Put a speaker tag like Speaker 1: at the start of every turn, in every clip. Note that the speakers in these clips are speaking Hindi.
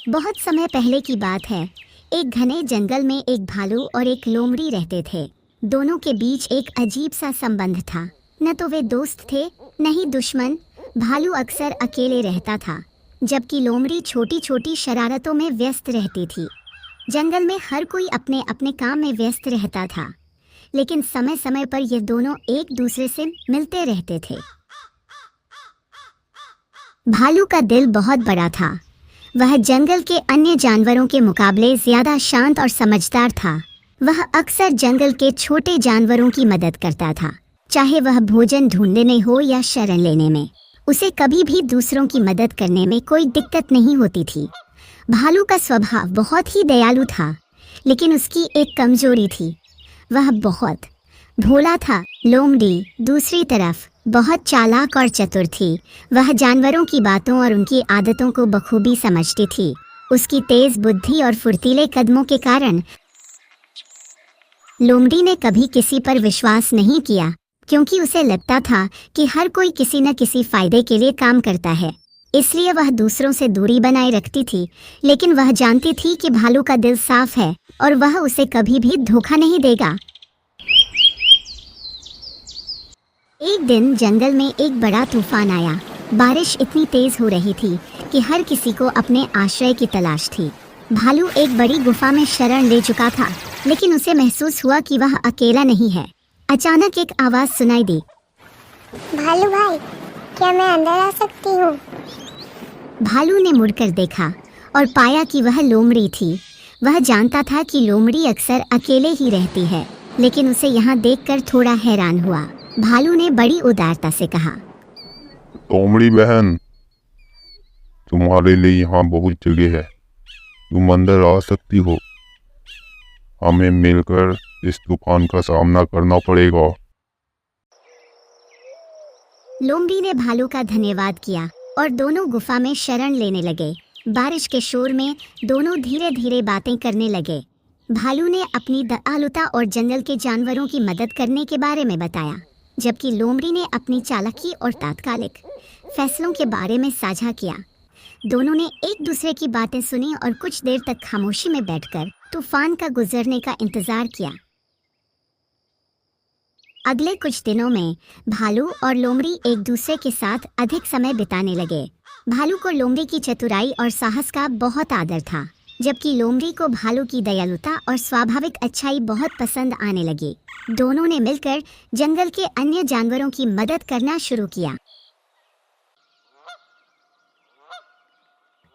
Speaker 1: बहुत समय पहले की बात है। एक घने जंगल में एक भालू और एक लोमड़ी रहते थे। दोनों के बीच एक अजीब सा संबंध था। न तो वे दोस्त थे, न ही दुश्मन। भालू अक्सर अकेले रहता था, जबकि लोमड़ी छोटी छोटी शरारतों में व्यस्त रहती थी। जंगल में हर कोई अपने अपने काम में व्यस्त रहता था, लेकिन समय समय पर ये दोनों एक दूसरे से मिलते रहते थे। भालू का दिल बहुत बड़ा था। वह जंगल के अन्य जानवरों के मुकाबले ज्यादा शांत और समझदार था। वह अक्सर जंगल के छोटे जानवरों की मदद करता था, चाहे वह भोजन ढूंढने में हो या शरण लेने में। उसे कभी भी दूसरों की मदद करने में कोई दिक्कत नहीं होती थी। भालू का स्वभाव बहुत ही दयालु था, लेकिन उसकी एक कमजोरी थी, वह बहुत भोला था। लोमड़ी दूसरी तरफ बहुत चालाक और चतुर थी। वह जानवरों की बातों और उनकी आदतों को बखूबी समझती थी। उसकी तेज बुद्धि और फुर्तीले कदमों के कारण लोमड़ी ने कभी किसी पर विश्वास नहीं किया, क्योंकि उसे लगता था कि हर कोई किसी न किसी फायदे के लिए काम करता है। इसलिए वह दूसरों से दूरी बनाए रखती थी, लेकिन वह जानती थी कि भालू का दिल साफ है और वह उसे कभी भी धोखा नहीं देगा। एक दिन जंगल में एक बड़ा तूफान आया। बारिश इतनी तेज हो रही थी कि हर किसी को अपने आश्रय की तलाश थी। भालू एक बड़ी गुफा में शरण ले चुका था, लेकिन उसे महसूस हुआ कि वह अकेला नहीं है। अचानक एक आवाज सुनाई दी।
Speaker 2: भालू भाई, क्या मैं अंदर आ सकती हूँ?
Speaker 1: भालू ने मुड़कर देखा और पाया कि वह लोमड़ी थी। वह जानता था कि लोमड़ी अक्सर अकेले ही रहती है, लेकिन उसे यहाँ देखकर थोड़ा हैरान हुआ। भालू ने बड़ी उदारता से कहा,
Speaker 3: लोमड़ी बहन, तुम्हारे लिए यहाँ बहुत जगह है, तुम अंदर आ सकती हो। हमें मिलकर इस तूफान का सामना करना पड़ेगा।
Speaker 1: लोमड़ी ने भालू का धन्यवाद किया और दोनों गुफा में शरण लेने लगे। बारिश के शोर में दोनों धीरे धीरे बातें करने लगे। भालू ने अपनी दयालुता और जंगल के जानवरों की मदद करने के बारे में बताया, जबकि लोमड़ी ने अपनी चालाकी और तात्कालिक फैसलों के बारे में साझा किया। दोनों ने एक दूसरे की बातें सुनी और कुछ देर तक खामोशी में बैठकर तूफान का गुजरने का इंतजार किया। अगले कुछ दिनों में भालू और लोमड़ी एक दूसरे के साथ अधिक समय बिताने लगे। भालू को लोमड़ी की चतुराई और साहस का बहुत आदर था, जबकि लोमड़ी को भालू की दयालुता और स्वाभाविक अच्छाई बहुत पसंद आने लगी। दोनों ने मिलकर जंगल के अन्य जानवरों की मदद करना शुरू किया।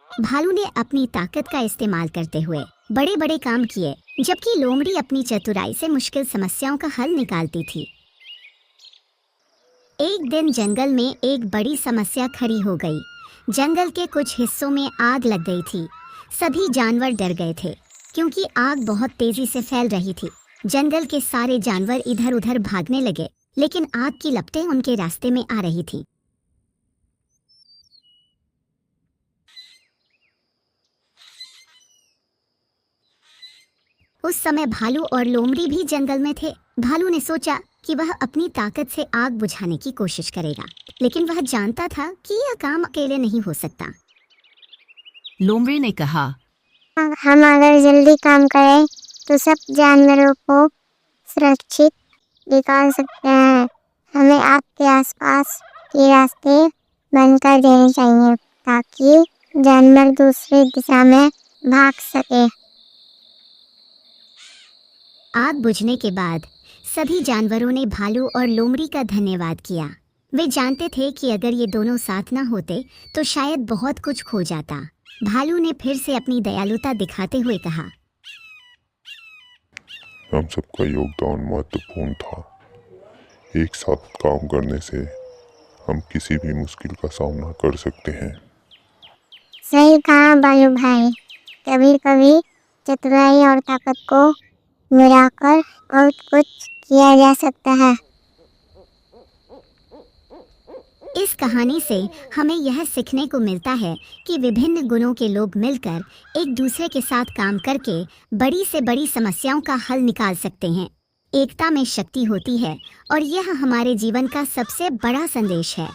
Speaker 1: भालू ने अपनी ताकत का इस्तेमाल करते हुए बड़े बड़े काम किए, जबकि लोमड़ी अपनी चतुराई से मुश्किल समस्याओं का हल निकालती थी। एक दिन जंगल में एक बड़ी समस्या खड़ी हो गई। जंगल के कुछ हिस्सों में आग लग गई थी। सभी जानवर डर गए थे, क्योंकि आग बहुत तेजी से फैल रही थी। जंगल के सारे जानवर इधर उधर भागने लगे, लेकिन आग की लपटें उनके रास्ते में आ रही थी। उस समय भालू और लोमड़ी भी जंगल में थे। भालू ने सोचा कि वह अपनी ताकत से आग बुझाने की कोशिश करेगा, लेकिन वह जानता था कि यह काम अकेले नहीं हो सकता।
Speaker 4: लोमड़ी ने कहा,
Speaker 2: हम अगर जल्दी काम करें तो सब जानवरों को सुरक्षित निकाल सकते हैं। हमें आग के आसपास के रास्ते बंद कर देने चाहिए, ताकि जानवर दूसरी दिशा में भाग सके।
Speaker 1: आग बुझने के बाद सभी जानवरों ने भालू और लोमड़ी का धन्यवाद किया। वे जानते थे कि अगर ये दोनों साथ न होते तो शायद बहुत कुछ खो जाता। भालू ने फिर से अपनी दयालुता दिखाते हुए कहा,
Speaker 3: हम सबका योगदान महत्वपूर्ण था। एक साथ काम करने से हम किसी भी मुश्किल का सामना कर सकते हैं।
Speaker 2: सही कहा भालू भाई, कभी कभी चतुराई और ताकत को मिलाकर बहुत कुछ किया जा सकता है।
Speaker 1: इस कहानी से हमें यह सीखने को मिलता है कि विभिन्न गुणों के लोग मिलकर एक दूसरे के साथ काम करके बड़ी से बड़ी समस्याओं का हल निकाल सकते हैं। एकता में शक्ति होती है और यह हमारे जीवन का सबसे बड़ा संदेश है।